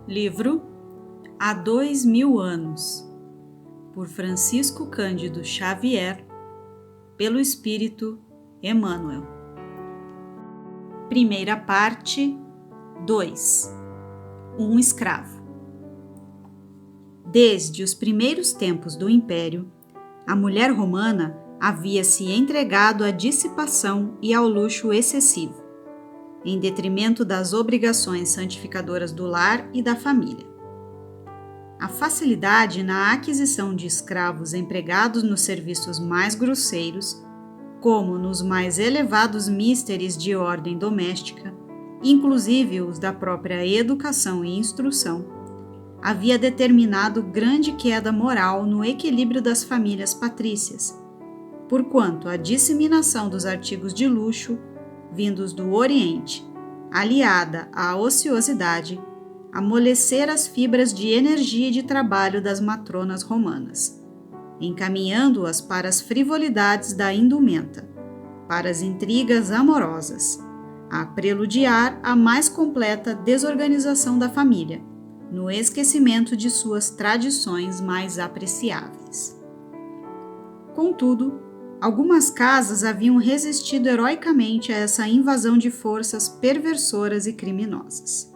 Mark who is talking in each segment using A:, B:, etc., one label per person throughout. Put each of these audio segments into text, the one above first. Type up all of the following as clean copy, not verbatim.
A: Livro Há 2000 anos, por Francisco Cândido Xavier, pelo Espírito Emmanuel. Primeira parte 2. Um escravo. Desde os primeiros tempos do Império, a mulher romana havia se entregado à dissipação e ao luxo excessivo, em detrimento das obrigações santificadoras do lar e da família. A facilidade na aquisição de escravos empregados nos serviços mais grosseiros, como nos mais elevados misteres de ordem doméstica, inclusive os da própria educação e instrução, havia determinado grande queda moral no equilíbrio das famílias patrícias, porquanto a disseminação dos artigos de luxo, vindos do Oriente, aliada à ociosidade, amolecer as fibras de energia e de trabalho das matronas romanas, encaminhando-as para as frivolidades da indumenta, para as intrigas amorosas, a preludiar a mais completa desorganização da família, no esquecimento de suas tradições mais apreciáveis. Contudo, algumas casas haviam resistido heroicamente a essa invasão de forças perversoras e criminosas.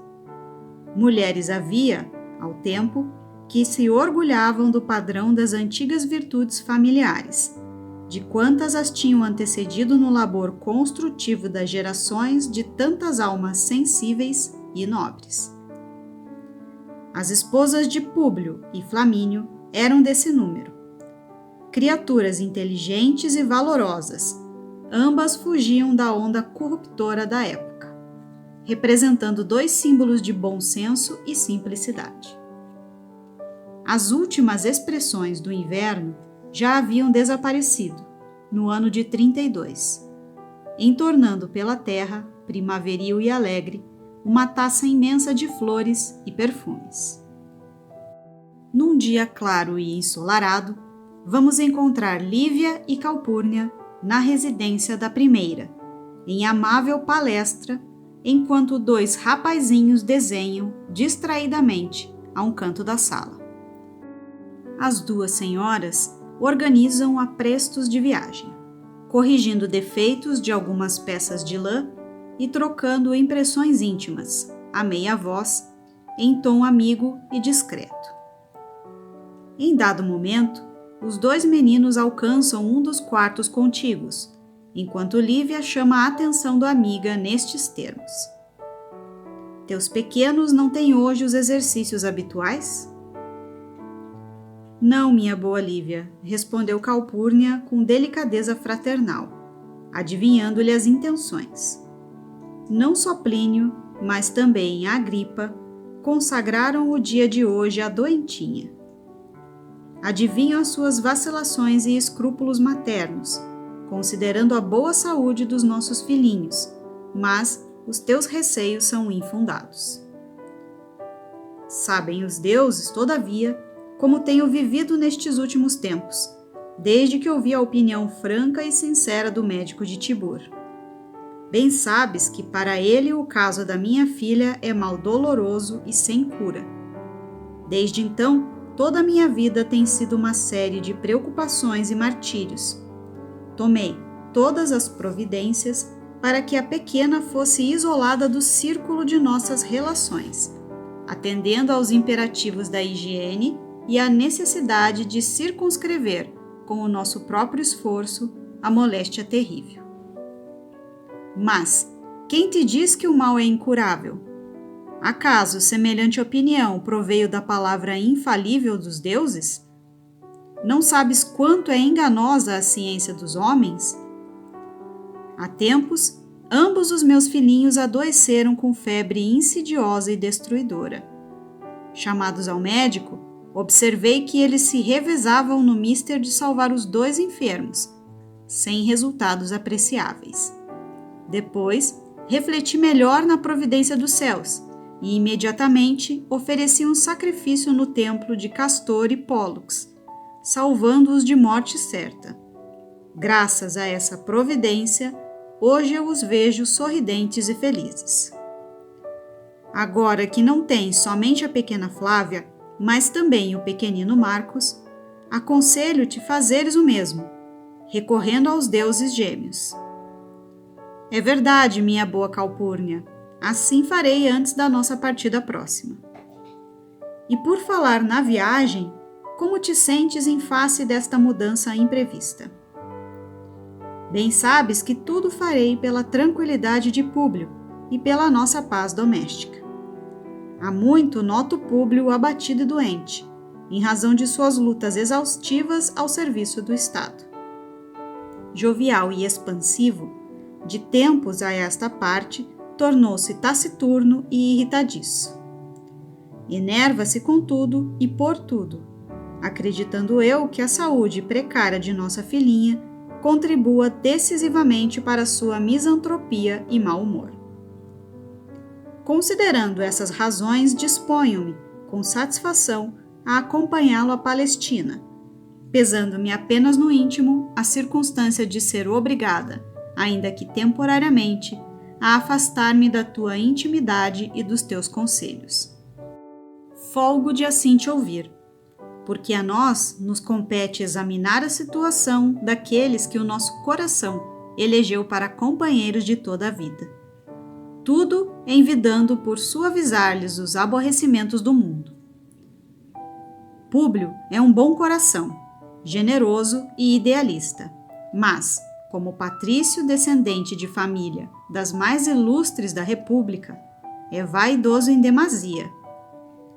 A: Mulheres havia, ao tempo, que se orgulhavam do padrão das antigas virtudes familiares, de quantas as tinham antecedido no labor construtivo das gerações de tantas almas sensíveis e nobres. As esposas de Públio e Flamínio eram desse número. Criaturas inteligentes e valorosas, ambas fugiam da onda corruptora da época, representando dois símbolos de bom senso e simplicidade. As últimas expressões do inverno já haviam desaparecido, no ano de 32, entornando pela terra, primaveril e alegre, uma taça imensa de flores e perfumes. Num dia claro e ensolarado, vamos encontrar Lívia e Calpurnia na residência da primeira, em amável palestra, enquanto dois rapazinhos desenham distraidamente a um canto da sala. As duas senhoras organizam aprestos de viagem, corrigindo defeitos de algumas peças de lã e trocando impressões íntimas, a meia voz, em tom amigo e discreto. Em dado momento, os dois meninos alcançam um dos quartos contíguos, enquanto Lívia chama a atenção da amiga nestes termos: "Teus pequenos não têm hoje os exercícios habituais?" "Não, minha boa Lívia", respondeu Calpurnia com delicadeza fraternal, adivinhando-lhe as intenções. Não só Plínio, mas também Agripa, consagraram o dia de hoje à doentinha. Adivinham as suas vacilações e escrúpulos maternos, considerando a boa saúde dos nossos filhinhos, mas os teus receios são infundados. Sabem os deuses, todavia, como tenho vivido nestes últimos tempos, desde que ouvi a opinião franca e sincera do médico de Tibur. Bem sabes que para ele o caso da minha filha é mal doloroso e sem cura. Desde então, toda a minha vida tem sido uma série de preocupações e martírios. Tomei todas as providências para que a pequena fosse isolada do círculo de nossas relações, atendendo aos imperativos da higiene e à necessidade de circunscrever, com o nosso próprio esforço, a moléstia terrível. Mas quem te diz que o mal é incurável? Acaso semelhante opinião proveio da palavra infalível dos deuses? Não sabes quanto é enganosa a ciência dos homens? Há tempos, ambos os meus filhinhos adoeceram com febre insidiosa e destruidora. Chamados ao médico, observei que eles se revezavam no mister de salvar os dois enfermos, sem resultados apreciáveis. Depois, refleti melhor na providência dos céus, e imediatamente ofereci um sacrifício no templo de Castor e Pólux, salvando-os de morte certa. Graças a essa providência, hoje eu os vejo sorridentes e felizes. Agora que não tens somente a pequena Flávia, mas também o pequenino Marcos, aconselho-te fazeres o mesmo, recorrendo aos deuses gêmeos. É verdade, minha boa Calpurnia, assim farei antes da nossa partida próxima. E por falar na viagem, como te sentes em face desta mudança imprevista? Bem sabes que tudo farei pela tranquilidade de Públio e pela nossa paz doméstica. Há muito noto Públio abatido e doente, em razão de suas lutas exaustivas ao serviço do Estado. Jovial e expansivo, de tempos a esta parte, tornou-se taciturno e irritadiço. Enerva-se com tudo e por tudo, acreditando eu que a saúde precária de nossa filhinha contribua decisivamente para sua misantropia e mau humor. Considerando essas razões, disponho-me, com satisfação, a acompanhá-lo à Palestina, pesando-me apenas no íntimo a circunstância de ser obrigada, ainda que temporariamente, a afastar-me da tua intimidade e dos teus conselhos. Folgo de assim te ouvir, porque a nós nos compete examinar a situação daqueles que o nosso coração elegeu para companheiros de toda a vida. Tudo envidando por suavizar-lhes os aborrecimentos do mundo. Públio é um bom coração, generoso e idealista, mas, como patrício descendente de família das mais ilustres da República, é vaidoso em demasia.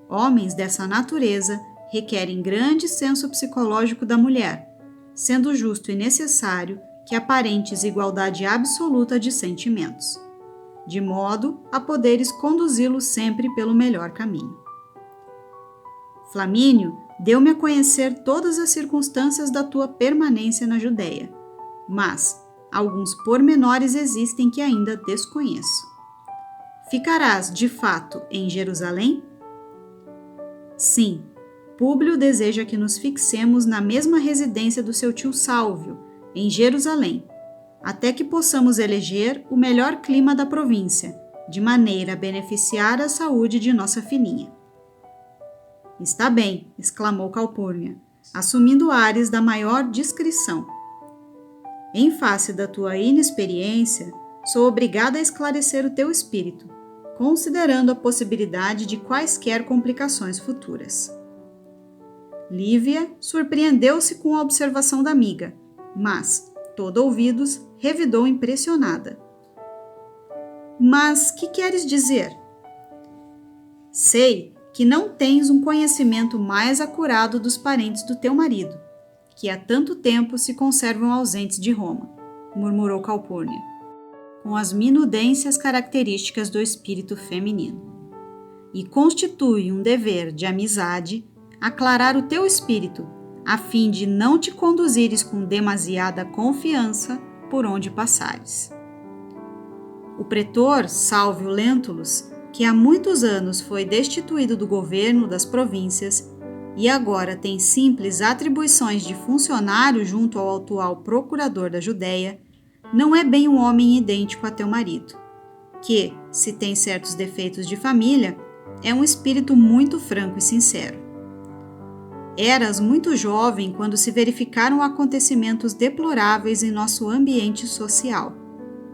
A: Homens dessa natureza requerem grande senso psicológico da mulher, sendo justo e necessário que aparentes igualdade absoluta de sentimentos, de modo a poderes conduzi-lo sempre pelo melhor caminho. Flamínio deu-me a conhecer todas as circunstâncias da tua permanência na Judéia, mas alguns pormenores existem que ainda desconheço. Ficarás, de fato, em Jerusalém? Sim, Públio deseja que nos fixemos na mesma residência do seu tio Sálvio, em Jerusalém, até que possamos eleger o melhor clima da província, de maneira a beneficiar a saúde de nossa filhinha. Está bem, exclamou Calpurnia, assumindo ares da maior discrição. Em face da tua inexperiência, sou obrigada a esclarecer o teu espírito, considerando a possibilidade de quaisquer complicações futuras. Lívia surpreendeu-se com a observação da amiga, mas, todo ouvidos, revidou impressionada. Mas que queres dizer? Sei que não tens um conhecimento mais acurado dos parentes do teu marido, que há tanto tempo se conservam ausentes de Roma, murmurou Calpurnia, com as minudências características do espírito feminino. E constitui um dever de amizade aclarar o teu espírito, a fim de não te conduzires com demasiada confiança por onde passares. O pretor Salvio Lentulus, que há muitos anos foi destituído do governo das províncias e agora tem simples atribuições de funcionário junto ao atual procurador da Judéia, não é bem um homem idêntico a teu marido, que, se tem certos defeitos de família, é um espírito muito franco e sincero. Eras muito jovem quando se verificaram acontecimentos deploráveis em nosso ambiente social,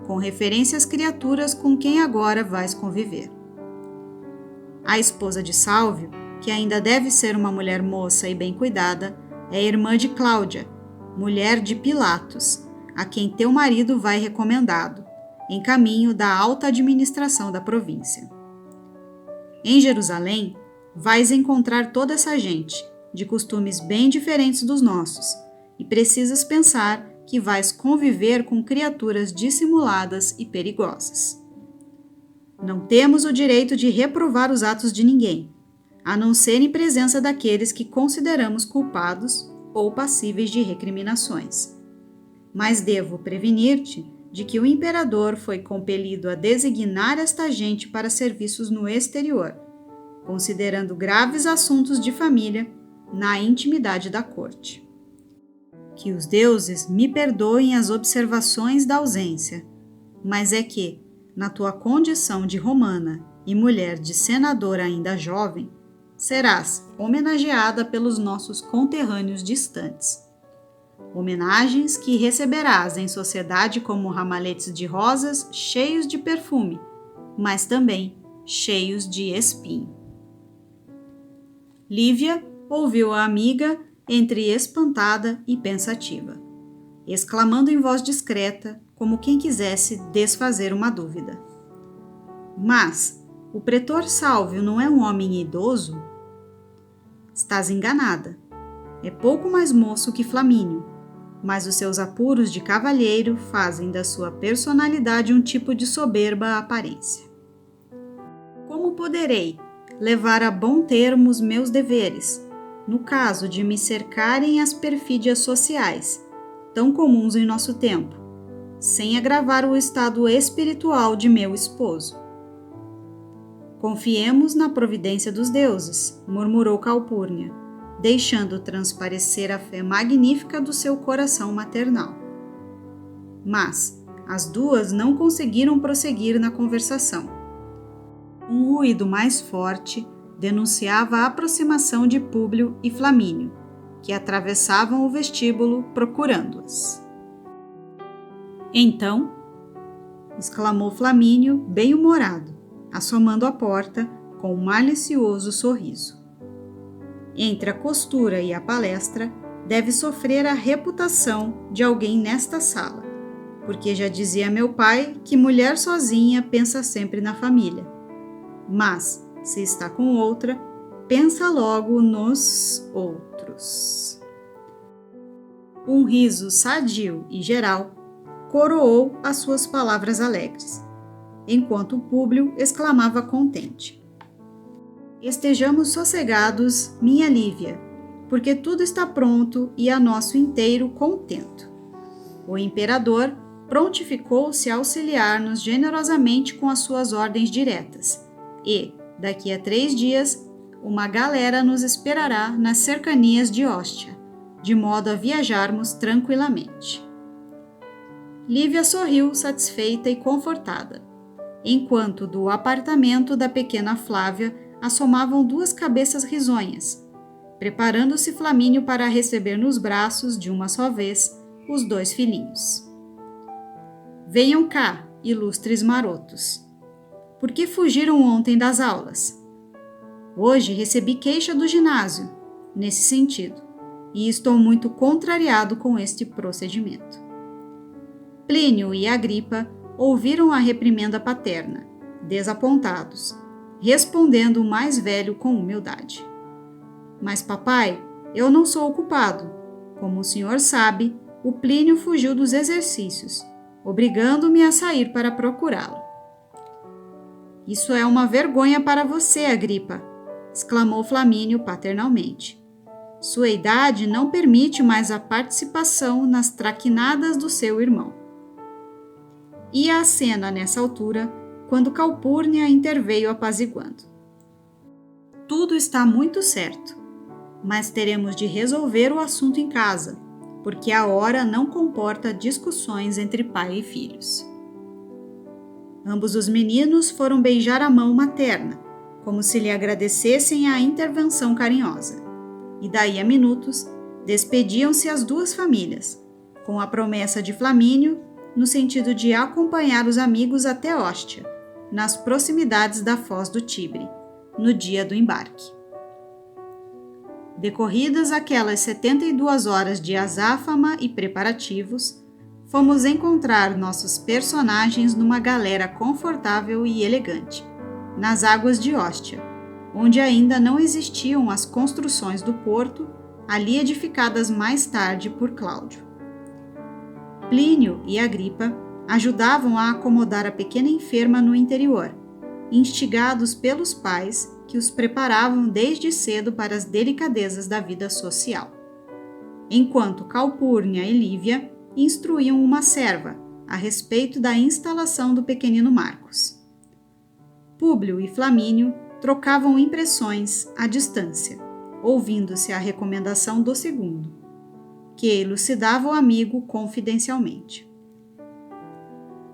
A: com referência às criaturas com quem agora vais conviver. A esposa de Sálvio, que ainda deve ser uma mulher moça e bem cuidada, é irmã de Cláudia, mulher de Pilatos, a quem teu marido vai recomendado, em caminho da alta administração da província. Em Jerusalém, vais encontrar toda essa gente, de costumes bem diferentes dos nossos, e precisas pensar que vais conviver com criaturas dissimuladas e perigosas. Não temos o direito de reprovar os atos de ninguém, a não ser em presença daqueles que consideramos culpados ou passíveis de recriminações. Mas devo prevenir-te de que o imperador foi compelido a designar esta gente para serviços no exterior, considerando graves assuntos de família na intimidade da corte. Que os deuses me perdoem as observações da ausência, mas é que, na tua condição de romana e mulher de senador ainda jovem, serás homenageada pelos nossos conterrâneos distantes. Homenagens que receberás em sociedade como ramaletes de rosas cheios de perfume, mas também cheios de espinho. Lívia ouviu a amiga entre espantada e pensativa, exclamando em voz discreta, como quem quisesse desfazer uma dúvida: Mas o pretor Sálvio não é um homem idoso? Estás enganada. É pouco mais moço que Flamínio, mas os seus apuros de cavalheiro fazem da sua personalidade um tipo de soberba aparência. Como poderei levar a bom termo os meus deveres, no caso de me cercarem as perfídias sociais, tão comuns em nosso tempo, sem agravar o estado espiritual de meu esposo? Confiemos na providência dos deuses, murmurou Calpurnia, deixando transparecer a fé magnífica do seu coração maternal. Mas as duas não conseguiram prosseguir na conversação. Um ruído mais forte denunciava a aproximação de Públio e Flamínio, que atravessavam o vestíbulo procurando-as. Então, exclamou Flamínio, bem-humorado, assomando a porta com um malicioso sorriso. Entre a costura e a palestra, deve sofrer a reputação de alguém nesta sala, porque já dizia meu pai que mulher sozinha pensa sempre na família. Mas, se está com outra, pensa logo nos outros. Um riso sadio e geral coroou as suas palavras alegres, enquanto o Públio exclamava contente: Estejamos sossegados, minha Lívia, porque tudo está pronto e a nosso inteiro contento. O imperador prontificou-se a auxiliar-nos generosamente com as suas ordens diretas, e, daqui a 3 dias, uma galera nos esperará nas cercanias de Ostia, de modo a viajarmos tranquilamente. Lívia sorriu satisfeita e confortada, enquanto do apartamento da pequena Flávia assomavam 2 cabeças risonhas, preparando-se Flamínio para receber nos braços, de uma só vez, os 2 filhinhos. Venham cá, ilustres marotos. Por que fugiram ontem das aulas? Hoje recebi queixa do ginásio, nesse sentido, e estou muito contrariado com este procedimento. Plínio e Agripa ouviram a reprimenda paterna, desapontados, respondendo o mais velho com humildade. Mas, papai, eu não sou o culpado. Como o senhor sabe, o Plínio fugiu dos exercícios, obrigando-me a sair para procurá-lo. Isso é uma vergonha para você, Agripa, exclamou Flamínio paternalmente. Sua idade não permite mais a participação nas traquinadas do seu irmão. E a cena, nessa altura, quando Calpurnia interveio apaziguando. Tudo está muito certo, mas teremos de resolver o assunto em casa, porque a hora não comporta discussões entre pai e filhos. Ambos os meninos foram beijar a mão materna, como se lhe agradecessem a intervenção carinhosa, e daí a minutos despediam-se as 2 famílias, com a promessa de Flamínio no sentido de acompanhar os amigos até Ostia, nas proximidades da foz do Tibre, no dia do embarque. Decorridas aquelas 72 horas de azáfama e preparativos, fomos encontrar nossos personagens numa galera confortável e elegante, nas águas de Ostia, onde ainda não existiam as construções do porto, ali edificadas mais tarde por Cláudio. Plínio e Agripa ajudavam a acomodar a pequena enferma no interior, instigados pelos pais que os preparavam desde cedo para as delicadezas da vida social. Enquanto Calpurnia e Lívia instruíam uma serva a respeito da instalação do pequenino Marcos. Públio e Flamínio trocavam impressões à distância, ouvindo-se a recomendação do segundo, que elucidava o amigo confidencialmente.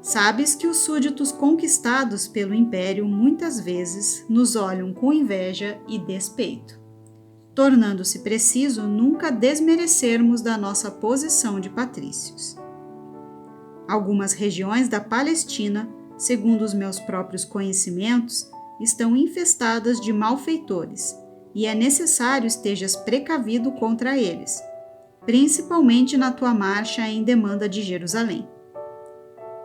A: Sabes que os súditos conquistados pelo império muitas vezes nos olham com inveja e despeito, tornando-se preciso nunca desmerecermos da nossa posição de patrícios. Algumas regiões da Palestina, segundo os meus próprios conhecimentos, estão infestadas de malfeitores, e é necessário estejas precavido contra eles, principalmente na tua marcha em demanda de Jerusalém.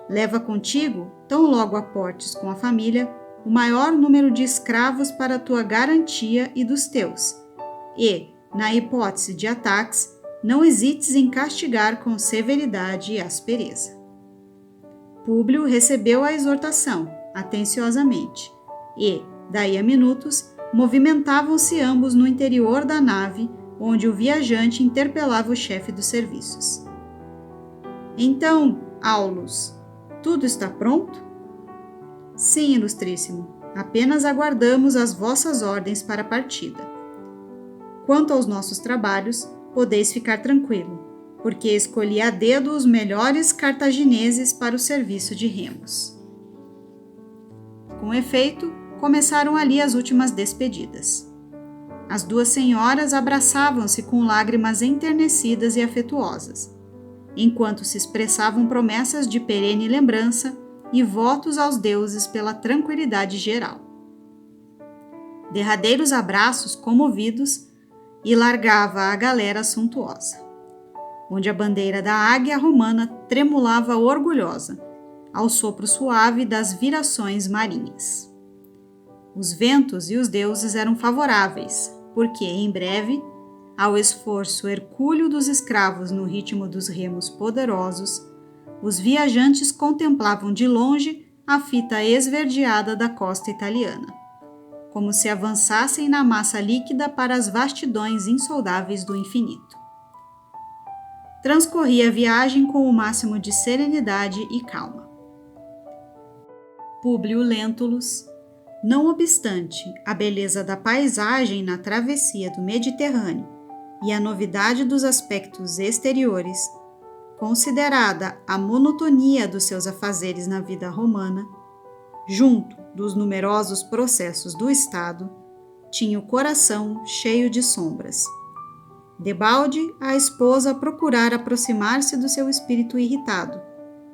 A: Leva contigo, tão logo aportes com a família, o maior número de escravos para tua garantia e dos teus, e, na hipótese de ataques, não hesites em castigar com severidade e aspereza. Públio recebeu a exortação, atenciosamente, e, daí a minutos, movimentavam-se ambos no interior da nave, onde o viajante interpelava o chefe dos serviços. Então, Aulus, tudo está pronto? Sim, ilustríssimo. Apenas aguardamos as vossas ordens para a partida. Quanto aos nossos trabalhos, podeis ficar tranquilo, porque escolhi a dedo os melhores cartagineses para o serviço de remos. Com efeito, começaram ali as últimas despedidas. As duas senhoras abraçavam-se com lágrimas enternecidas e afetuosas, enquanto se expressavam promessas de perene lembrança e votos aos deuses pela tranquilidade geral. Derradeiros abraços comovidos e largava a galera suntuosa, onde a bandeira da águia romana tremulava orgulhosa, ao sopro suave das virações marinhas. Os ventos e os deuses eram favoráveis, porque, em breve, ao esforço hercúleo dos escravos no ritmo dos remos poderosos, os viajantes contemplavam de longe a fita esverdeada da costa italiana, como se avançassem na massa líquida para as vastidões insondáveis do infinito. Transcorria a viagem com o máximo de serenidade e calma. Públio Lentulus, não obstante a beleza da paisagem na travessia do Mediterrâneo e a novidade dos aspectos exteriores, considerada a monotonia dos seus afazeres na vida romana, junto dos numerosos processos do Estado, tinha o coração cheio de sombras. Debalde, a esposa procurara aproximar-se do seu espírito irritado,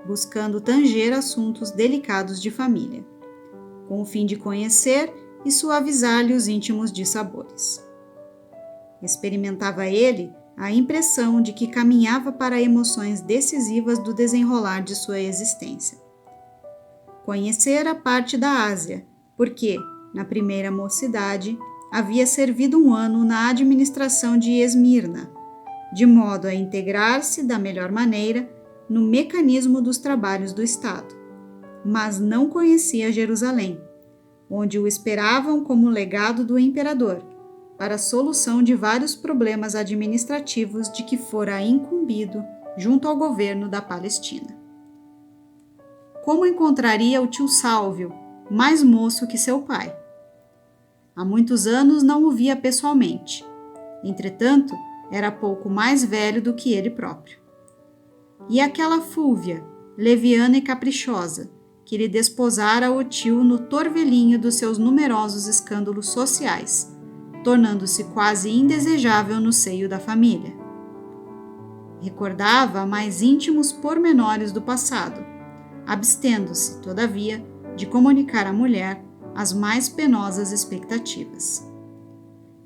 A: buscando tanger assuntos delicados de família, com o fim de conhecer e suavizar-lhe os íntimos dissabores. Experimentava ele a impressão de que caminhava para emoções decisivas do desenrolar de sua existência. Conhecera parte da Ásia, porque, na primeira mocidade, havia servido um ano na administração de Esmirna, de modo a integrar-se da melhor maneira no mecanismo dos trabalhos do Estado, mas não conhecia Jerusalém, onde o esperavam como legado do imperador, para a solução de vários problemas administrativos de que fora incumbido junto ao governo da Palestina. Como encontraria o tio Sálvio, mais moço que seu pai? Há muitos anos não o via pessoalmente. Entretanto, era pouco mais velho do que ele próprio. E aquela Fúvia, leviana e caprichosa, que lhe desposara o tio no torvelinho dos seus numerosos escândalos sociais, tornando-se quase indesejável no seio da família. Recordava mais íntimos pormenores do passado, abstendo-se, todavia, de comunicar à mulher as mais penosas expectativas.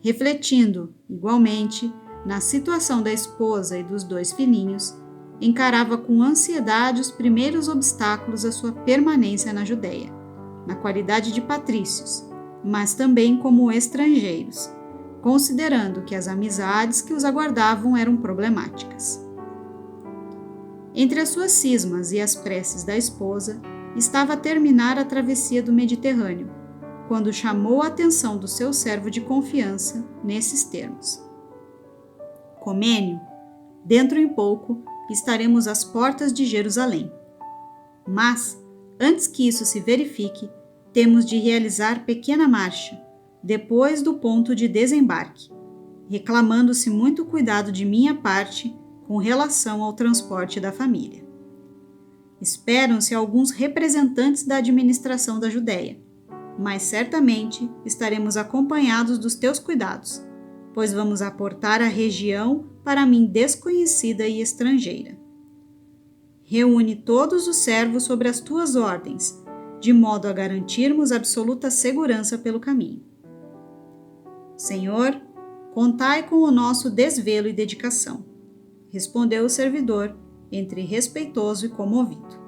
A: Refletindo, igualmente, na situação da esposa e dos dois filhinhos, encarava com ansiedade os primeiros obstáculos à sua permanência na Judéia, na qualidade de patrícios, mas também como estrangeiros, considerando que as amizades que os aguardavam eram problemáticas. Entre as suas cismas e as preces da esposa, estava a terminar a travessia do Mediterrâneo, quando chamou a atenção do seu servo de confiança nesses termos: Comênio, dentro em pouco estaremos às portas de Jerusalém. Mas, antes que isso se verifique, temos de realizar pequena marcha, depois do ponto de desembarque, reclamando-se muito cuidado de minha parte com relação ao transporte da família. Esperam-se alguns representantes da administração da Judéia, mas certamente estaremos acompanhados dos teus cuidados, pois vamos aportar a região para mim desconhecida e estrangeira. Reúne todos os servos sobre as tuas ordens, de modo a garantirmos absoluta segurança pelo caminho. Senhor, contai com o nosso desvelo e dedicação, respondeu o servidor, entre respeitoso e comovido.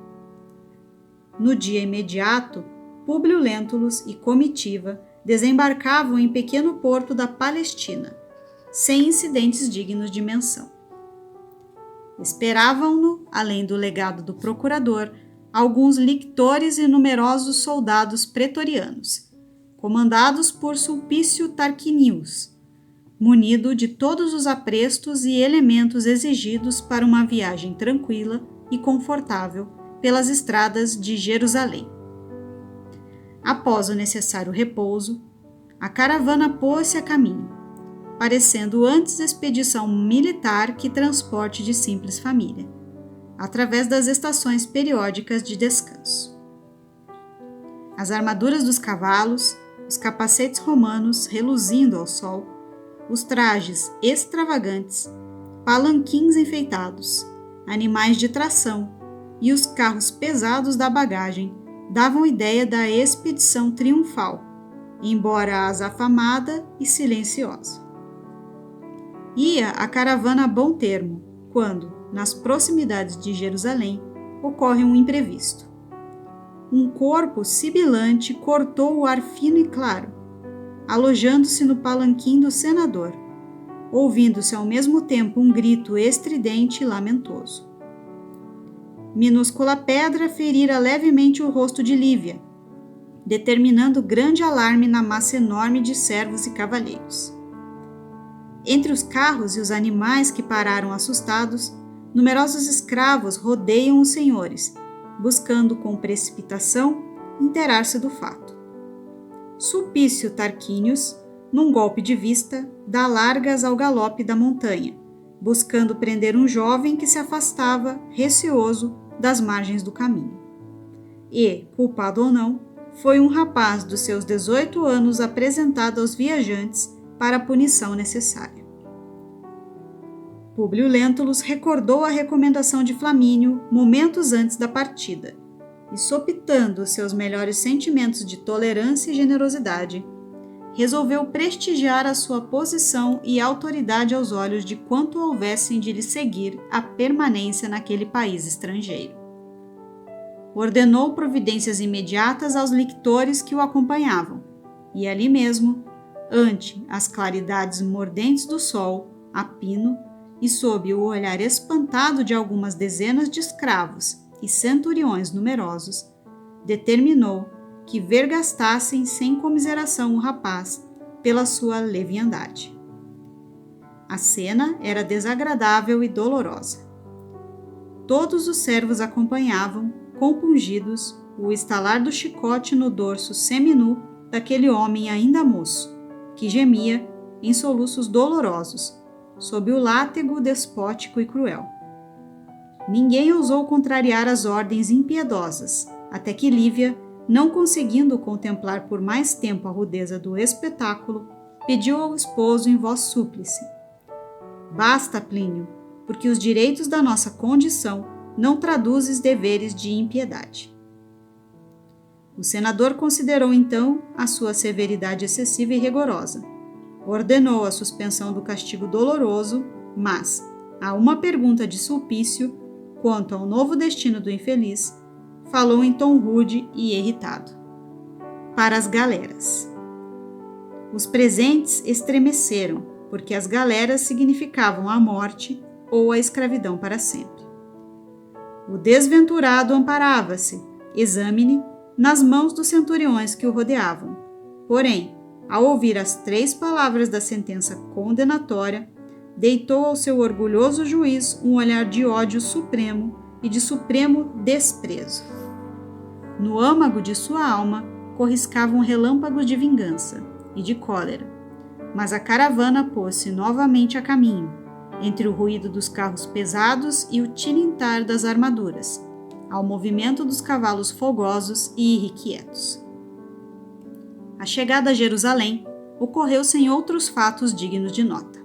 A: No dia imediato, Públio Lentulus e comitiva desembarcavam em pequeno porto da Palestina, sem incidentes dignos de menção. Esperavam-no, além do legado do procurador, alguns lictores e numerosos soldados pretorianos, comandados por Sulpício Tarquinius, munido de todos os aprestos e elementos exigidos para uma viagem tranquila e confortável pelas estradas de Jerusalém. Após o necessário repouso, a caravana pôs-se a caminho, parecendo antes expedição militar que transporte de simples família, através das estações periódicas de descanso. As armaduras dos cavalos, os capacetes romanos reluzindo ao sol, os trajes extravagantes, palanquins enfeitados, animais de tração e os carros pesados da bagagem davam ideia da expedição triunfal, embora azafamada e silenciosa. Ia a caravana a bom termo, quando, nas proximidades de Jerusalém, ocorre um imprevisto. Um corpo sibilante cortou o ar fino e claro, alojando-se no palanquim do senador, ouvindo-se ao mesmo tempo um grito estridente e lamentoso. Minúscula pedra ferira levemente o rosto de Lívia, determinando grande alarme na massa enorme de servos e cavalheiros. Entre os carros e os animais que pararam assustados, numerosos escravos rodeiam os senhores, buscando com precipitação inteirar-se do fato. Sulpício Tarquinius, num golpe de vista, dá largas ao galope da montanha, buscando prender um jovem que se afastava, receoso, das margens do caminho. E, culpado ou não, foi um rapaz dos seus 18 anos apresentado aos viajantes para a punição necessária. Públio Lentulus recordou a recomendação de Flamínio momentos antes da partida, e sopitando seus melhores sentimentos de tolerância e generosidade, resolveu prestigiar a sua posição e autoridade aos olhos de quanto houvessem de lhe seguir a permanência naquele país estrangeiro. Ordenou providências imediatas aos lictores que o acompanhavam, e ali mesmo, ante as claridades mordentes do sol, a pino, e sob o olhar espantado de algumas dezenas de escravos e centuriões numerosos, determinou que vergastassem sem comiseração o rapaz pela sua leviandade. A cena era desagradável e dolorosa. Todos os servos acompanhavam, compungidos, o estalar do chicote no dorso seminu daquele homem ainda moço, que gemia em soluços dolorosos, sob o látego despótico e cruel. Ninguém ousou contrariar as ordens impiedosas, até que Lívia, não conseguindo contemplar por mais tempo a rudeza do espetáculo, pediu ao esposo em voz súplice: Basta, Plínio, porque os direitos da nossa condição não traduzem deveres de impiedade. O senador considerou então a sua severidade excessiva e rigorosa. Ordenou a suspensão do castigo doloroso, mas, a uma pergunta de Sulpício quanto ao novo destino do infeliz, falou em tom rude e irritado: para as galeras. Os presentes estremeceram, porque as galeras significavam a morte ou a escravidão para sempre. O desventurado amparava-se, exame-ne, nas mãos dos centuriões que o rodeavam. Porém, ao ouvir as 3 palavras da sentença condenatória, deitou ao seu orgulhoso juiz um olhar de ódio supremo e de supremo desprezo. No âmago de sua alma corriscavam relâmpagos de vingança e de cólera, mas a caravana pôs-se novamente a caminho, entre o ruído dos carros pesados e o tilintar das armaduras, ao movimento dos cavalos fogosos e irrequietos. A chegada a Jerusalém ocorreu sem outros fatos dignos de nota.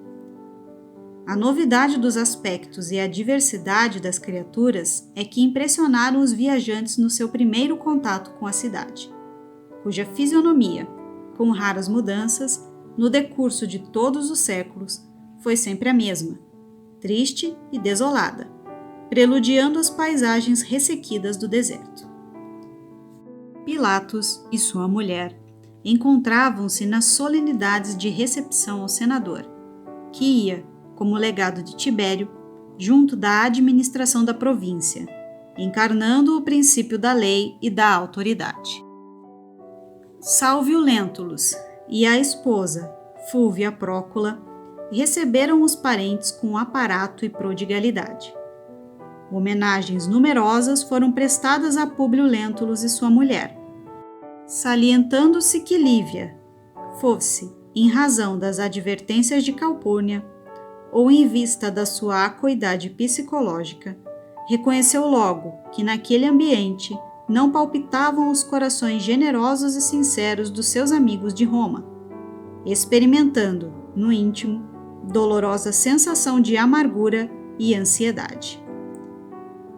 A: A novidade dos aspectos e a diversidade das criaturas é que impressionaram os viajantes no seu primeiro contato com a cidade, cuja fisionomia, com raras mudanças, no decurso de todos os séculos, foi sempre a mesma, triste e desolada, preludiando as paisagens ressequidas do deserto. Pilatos e sua mulher encontravam-se nas solenidades de recepção ao senador, que ia, como legado de Tibério, junto da administração da província, encarnando o princípio da lei e da autoridade. Salvio Lentulus e a esposa, Fúlvia Prócula, receberam os parentes com aparato e prodigalidade. Homenagens numerosas foram prestadas a Públio Lentulus e sua mulher, salientando-se que Lívia fosse, em razão das advertências de Calpurnia, ou em vista da sua acuidade psicológica, reconheceu logo que naquele ambiente não palpitavam os corações generosos e sinceros dos seus amigos de Roma, experimentando, no íntimo, dolorosa sensação de amargura e ansiedade.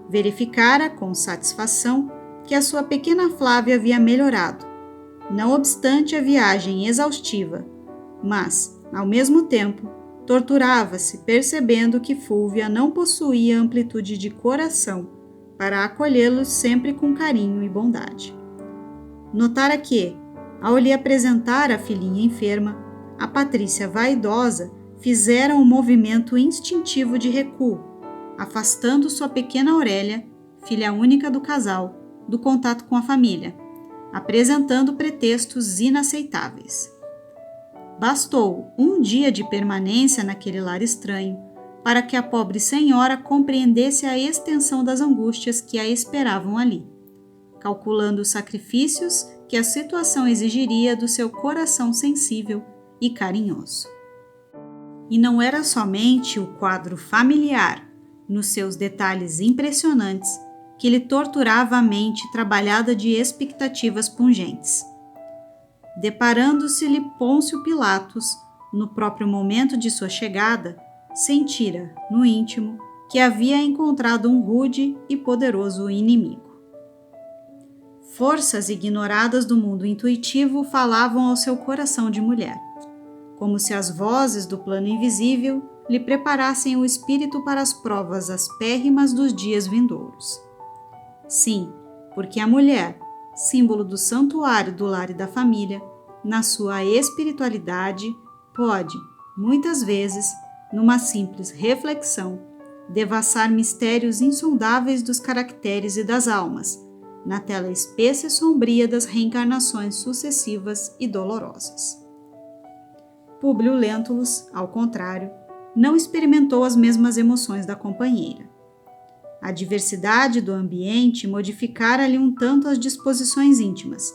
A: Verificara com satisfação que a sua pequena Flávia havia melhorado, não obstante a viagem exaustiva, mas, ao mesmo tempo, torturava-se percebendo que Fúlvia não possuía amplitude de coração para acolhê-los sempre com carinho e bondade. Notara que, ao lhe apresentar a filhinha enferma, a Patrícia vaidosa fizera um movimento instintivo de recuo, afastando sua pequena Aurélia, filha única do casal, do contato com a família, apresentando pretextos inaceitáveis. Bastou um dia de permanência naquele lar estranho para que a pobre senhora compreendesse a extensão das angústias que a esperavam ali, calculando os sacrifícios que a situação exigiria do seu coração sensível e carinhoso. E não era somente o quadro familiar, nos seus detalhes impressionantes, que lhe torturava a mente trabalhada de expectativas pungentes. Deparando-se-lhe Pôncio Pilatos, no próprio momento de sua chegada, sentira, no íntimo, que havia encontrado um rude e poderoso inimigo. Forças ignoradas do mundo intuitivo falavam ao seu coração de mulher, como se as vozes do plano invisível lhe preparassem o espírito para as provas aspérrimas dos dias vindouros. Sim, porque a mulher, símbolo do santuário do lar e da família, na sua espiritualidade, pode, muitas vezes, numa simples reflexão, devassar mistérios insondáveis dos caracteres e das almas, na tela espessa e sombria das reencarnações sucessivas e dolorosas. Públio Lentulus, ao contrário, não experimentou as mesmas emoções da companheira. A diversidade do ambiente modificara-lhe um tanto as disposições íntimas,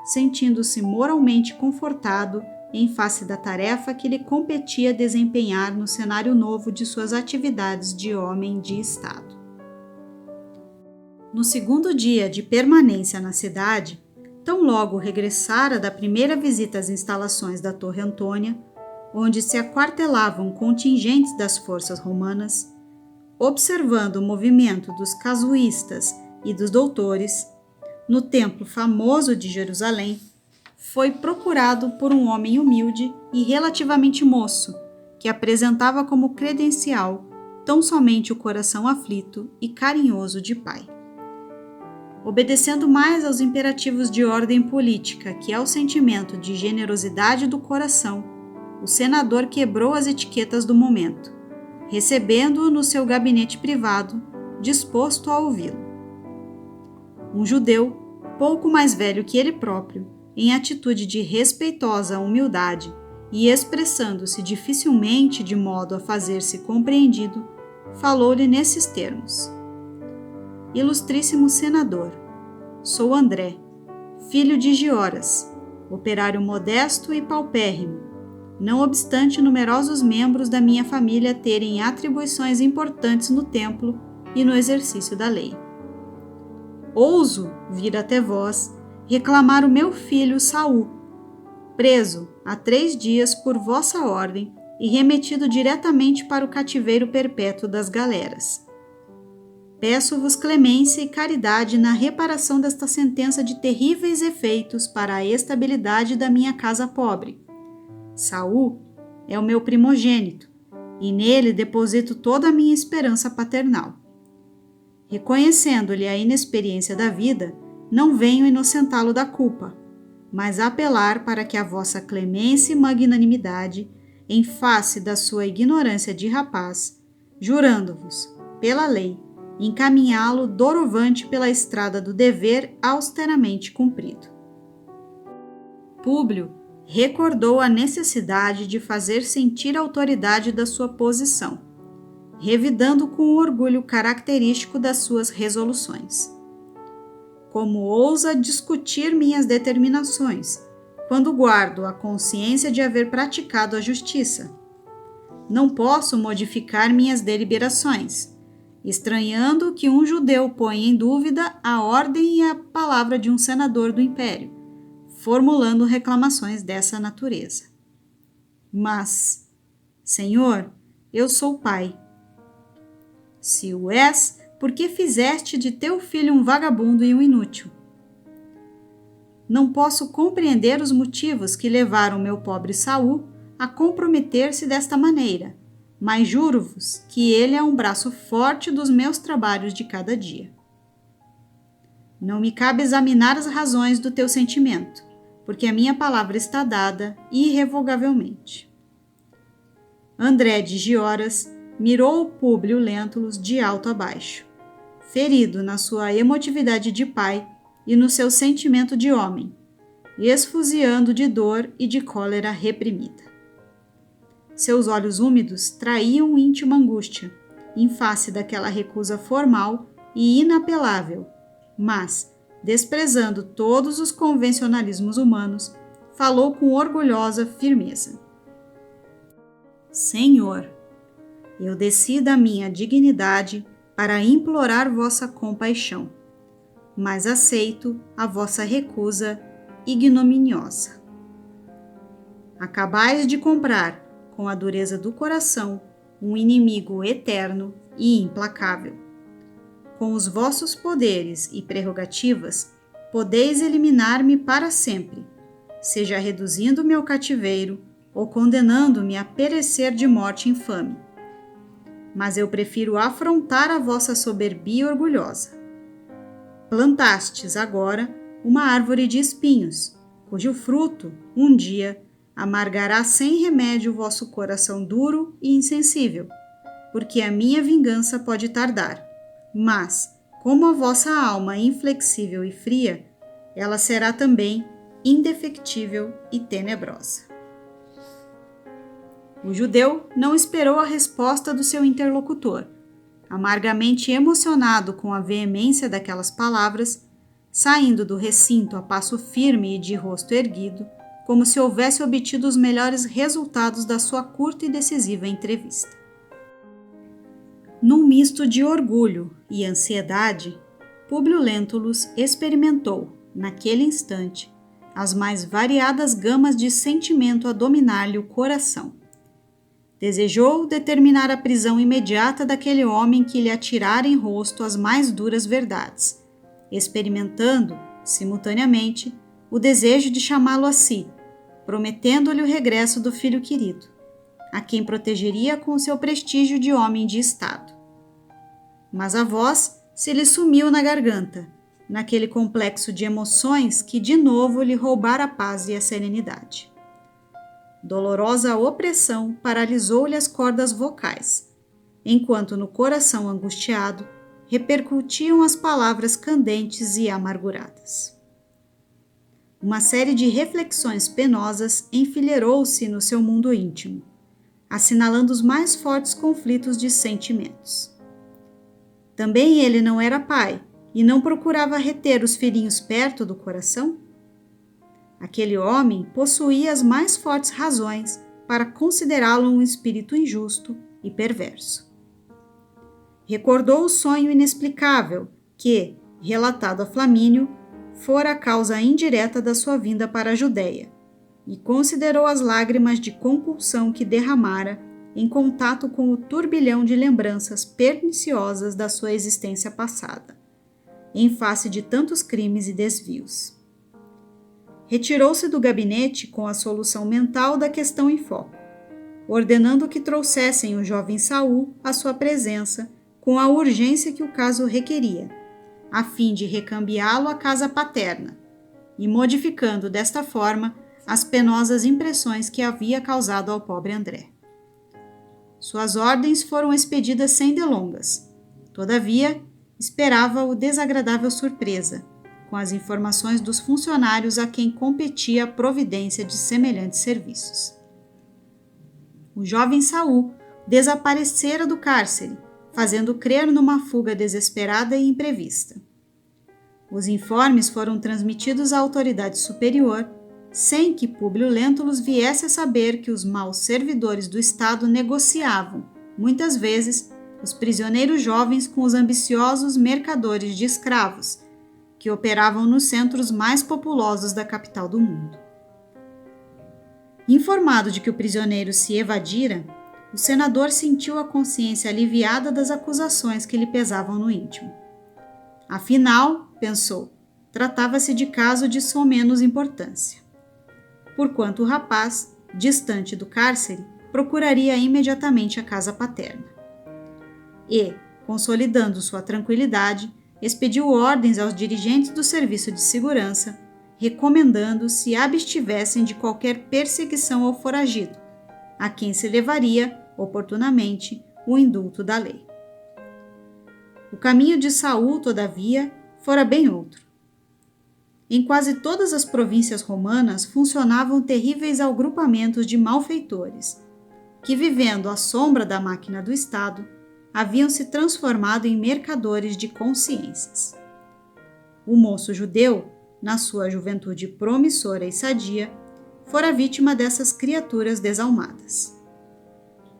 A: sentindo-se moralmente confortado em face da tarefa que lhe competia desempenhar no cenário novo de suas atividades de homem de Estado. No segundo dia de permanência na cidade, tão logo regressara da primeira visita às instalações da Torre Antônia, onde se aquartelavam contingentes das forças romanas, observando o movimento dos casuístas e dos doutores, no templo famoso de Jerusalém, foi procurado por um homem humilde e relativamente moço, que apresentava como credencial tão somente o coração aflito e carinhoso de pai. Obedecendo mais aos imperativos de ordem política que ao sentimento de generosidade do coração, o senador quebrou as etiquetas do momento, recebendo-o no seu gabinete privado, disposto a ouvi-lo. Um judeu, pouco mais velho que ele próprio, em atitude de respeitosa humildade e expressando-se dificilmente de modo a fazer-se compreendido, falou-lhe nesses termos: Ilustríssimo senador, sou André, filho de Gioras, operário modesto e paupérrimo, não obstante numerosos membros da minha família terem atribuições importantes no templo e no exercício da lei. ouso vir até vós reclamar o meu filho Saul, preso há 3 dias por vossa ordem e remetido diretamente para o cativeiro perpétuo das galeras. Peço-vos clemência e caridade na reparação desta sentença de terríveis efeitos para a estabilidade da minha casa pobre. Saul é o meu primogênito, e nele deposito toda a minha esperança paternal. Reconhecendo-lhe a inexperiência da vida, não venho inocentá-lo da culpa, mas apelar para que a vossa clemência e magnanimidade, em face da sua ignorância de rapaz, jurando-vos, pela lei, encaminhá-lo doravante pela estrada do dever austeramente cumprido. Públio recordou a necessidade de fazer sentir a autoridade da sua posição, revidando com o orgulho característico das suas resoluções. Como ousa discutir minhas determinações, quando guardo a consciência de haver praticado a justiça? Não posso modificar minhas deliberações, estranhando que um judeu ponha em dúvida a ordem e a palavra de um senador do império, formulando reclamações dessa natureza. Mas, Senhor, eu sou pai. Se o és, por que fizeste de teu filho um vagabundo e um inútil? Não posso compreender os motivos que levaram meu pobre Saul a comprometer-se desta maneira, mas juro-vos que ele é um braço forte dos meus trabalhos de cada dia. Não me cabe examinar as razões do teu sentimento, porque a minha palavra está dada irrevogavelmente. André de Gioras mirou Públio Lentulus de alto a baixo, ferido na sua emotividade de pai e no seu sentimento de homem, esfuziando de dor e de cólera reprimida. Seus olhos úmidos traíam íntima angústia, em face daquela recusa formal e inapelável, mas, desprezando todos os convencionalismos humanos, falou com orgulhosa firmeza. Senhor, eu desci da minha dignidade para implorar vossa compaixão, mas aceito a vossa recusa ignominiosa. Acabais de comprar, com a dureza do coração, um inimigo eterno e implacável. Com os vossos poderes e prerrogativas, podeis eliminar-me para sempre, seja reduzindo-me ao cativeiro ou condenando-me a perecer de morte infame. Mas eu prefiro afrontar a vossa soberbia orgulhosa. Plantastes agora uma árvore de espinhos, cujo fruto, um dia, amargará sem remédio o vosso coração duro e insensível, porque a minha vingança pode tardar, mas, como a vossa alma é inflexível e fria, ela será também indefectível e tenebrosa. O judeu não esperou a resposta do seu interlocutor. Amargamente emocionado com a veemência daquelas palavras, saindo do recinto a passo firme e de rosto erguido, como se houvesse obtido os melhores resultados da sua curta e decisiva entrevista. Num misto de orgulho e ansiedade, Públio Lentulus experimentou, naquele instante, as mais variadas gamas de sentimento a dominar-lhe o coração. Desejou determinar a prisão imediata daquele homem que lhe atirara em rosto as mais duras verdades, experimentando, simultaneamente, o desejo de chamá-lo a si, prometendo-lhe o regresso do filho querido, a quem protegeria com seu prestígio de homem de Estado. Mas a voz se lhe sumiu na garganta, naquele complexo de emoções que de novo lhe roubara a paz e a serenidade. Dolorosa opressão paralisou-lhe as cordas vocais, enquanto no coração angustiado repercutiam as palavras candentes e amarguradas. Uma série de reflexões penosas enfileirou-se no seu mundo íntimo, assinalando os mais fortes conflitos de sentimentos. Também ele não era pai e não procurava reter os filhinhos perto do coração? Aquele homem possuía as mais fortes razões para considerá-lo um espírito injusto e perverso. Recordou o sonho inexplicável que, relatado a Flamínio, fora a causa indireta da sua vinda para a Judéia, e considerou as lágrimas de compulsão que derramara em contato com o turbilhão de lembranças perniciosas da sua existência passada, em face de tantos crimes e desvios. Retirou-se do gabinete com a solução mental da questão em foco, ordenando que trouxessem o jovem Saul à sua presença com a urgência que o caso requeria, a fim de recambiá-lo à casa paterna, e modificando desta forma as penosas impressões que havia causado ao pobre André. Suas ordens foram expedidas sem delongas. Todavia, esperava-o desagradável surpresa, com as informações dos funcionários a quem competia a providência de semelhantes serviços. O jovem Saul desaparecera do cárcere, fazendo crer numa fuga desesperada e imprevista. Os informes foram transmitidos à autoridade superior, sem que Públio Lentulus viesse a saber que os maus servidores do Estado negociavam, muitas vezes, os prisioneiros jovens com os ambiciosos mercadores de escravos, que operavam nos centros mais populosos da capital do mundo. Informado de que o prisioneiro se evadira, o senador sentiu a consciência aliviada das acusações que lhe pesavam no íntimo. Afinal, pensou, tratava-se de caso de somenos importância. Porquanto o rapaz, distante do cárcere, procuraria imediatamente a casa paterna. E, consolidando sua tranquilidade, expediu ordens aos dirigentes do serviço de segurança, recomendando se abstivessem de qualquer perseguição ao foragido, a quem se levaria, oportunamente, o indulto da lei. O caminho de Saul, todavia, fora bem outro. Em quase todas as províncias romanas funcionavam terríveis agrupamentos de malfeitores, que, vivendo à sombra da máquina do Estado, haviam se transformado em mercadores de consciências. O moço judeu, na sua juventude promissora e sadia, fora vítima dessas criaturas desalmadas.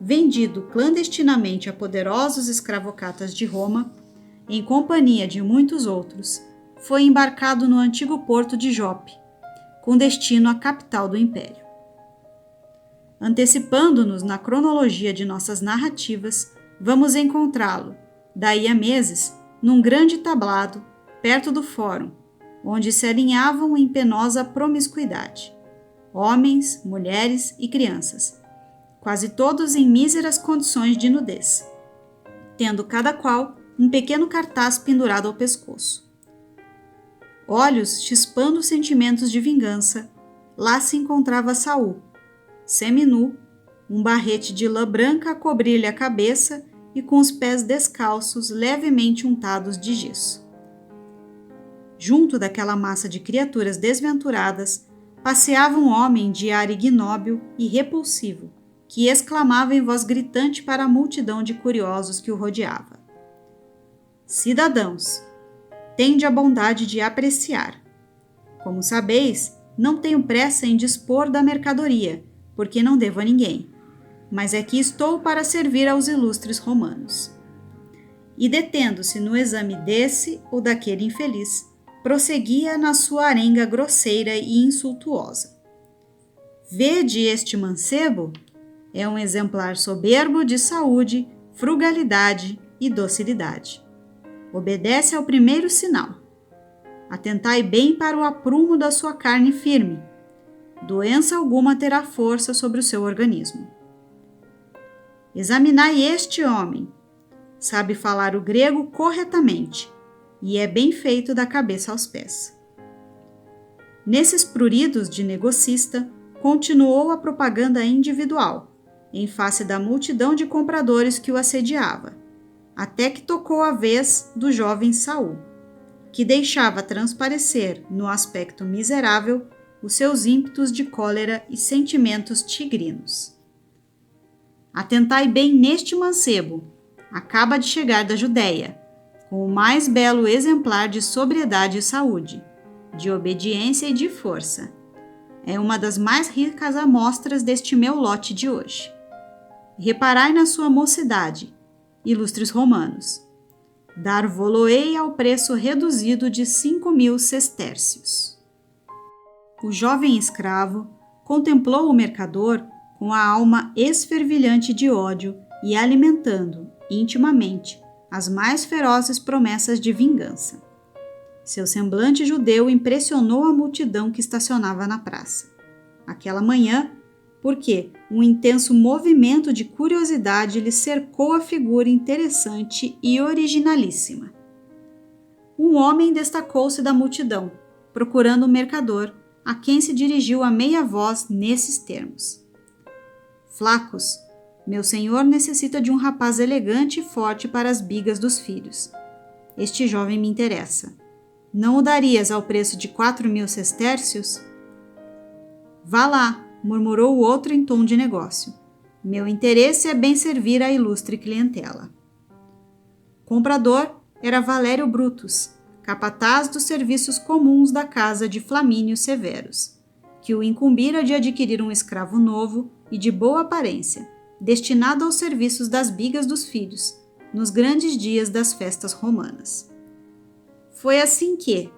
A: Vendido clandestinamente a poderosos escravocatas de Roma, em companhia de muitos outros, foi embarcado no antigo porto de Jope, com destino à capital do império. Antecipando-nos na cronologia de nossas narrativas, vamos encontrá-lo, daí a meses, num grande tablado, perto do fórum, onde se alinhavam em penosa promiscuidade homens, mulheres e crianças, quase todos em míseras condições de nudez, tendo cada qual um pequeno cartaz pendurado ao pescoço. Olhos chispando sentimentos de vingança, lá se encontrava Saul, seminu, um barrete de lã branca a cobrir-lhe a cabeça e com os pés descalços levemente untados de gesso. Junto daquela massa de criaturas desventuradas, passeava um homem de ar ignóbil e repulsivo, que exclamava em voz gritante para a multidão de curiosos que o rodeava: Cidadãos, tende a bondade de apreciar. Como sabeis, não tenho pressa em dispor da mercadoria, porque não devo a ninguém, mas é que estou para servir aos ilustres romanos. E detendo-se no exame desse ou daquele infeliz, prosseguia na sua arenga grosseira e insultuosa. Vede este mancebo? É um exemplar soberbo de saúde, frugalidade e docilidade. Obedece ao primeiro sinal. Atentai bem para o aprumo da sua carne firme. Doença alguma terá força sobre o seu organismo. Examinai este homem. Sabe falar o grego corretamente e é bem feito da cabeça aos pés. Nesses pruridos de negocista, continuou a propaganda individual, em face da multidão de compradores que o assediava, até que tocou a vez do jovem Saul, que deixava transparecer no aspecto miserável os seus ímpetos de cólera e sentimentos tigrinos. Atentai bem neste mancebo, acaba de chegar da Judéia, com o mais belo exemplar de sobriedade e saúde, de obediência e de força. É uma das mais ricas amostras deste meu lote de hoje. Reparai na sua mocidade, ilustres romanos. dar-vo-lo-ei ao preço reduzido de 5.000 sestércios. O jovem escravo contemplou o mercador com a alma esfervilhante de ódio e alimentando, intimamente, as mais ferozes promessas de vingança. Seu semblante judeu impressionou a multidão que estacionava na praça. Aquela manhã, porque um intenso movimento de curiosidade lhe cercou a figura interessante e originalíssima. Um homem destacou-se da multidão, procurando o mercador, a quem se dirigiu a meia voz nesses termos: Flacos, meu senhor necessita de um rapaz elegante e forte para as bigas dos filhos. Este jovem me interessa. Não o darias ao preço de 4.000 sestércios? Vá lá, murmurou o outro em tom de negócio. Meu interesse é bem servir à ilustre clientela. Comprador era Valério Brutus, capataz dos serviços comuns da casa de Flamínio Severus, que o incumbira de adquirir um escravo novo e de boa aparência, destinado aos serviços das bigas dos filhos, nos grandes dias das festas romanas. Foi assim que,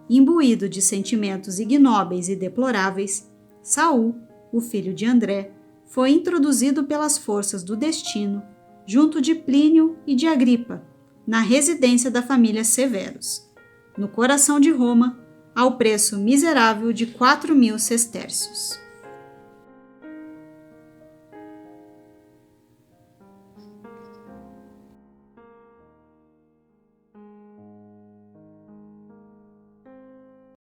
A: imbuído de sentimentos ignóbeis e deploráveis, Saul, o filho de André, foi introduzido pelas forças do destino, junto de Plínio e de Agripa, na residência da família Severus, no coração de Roma, ao preço miserável de 4.000 sestércios.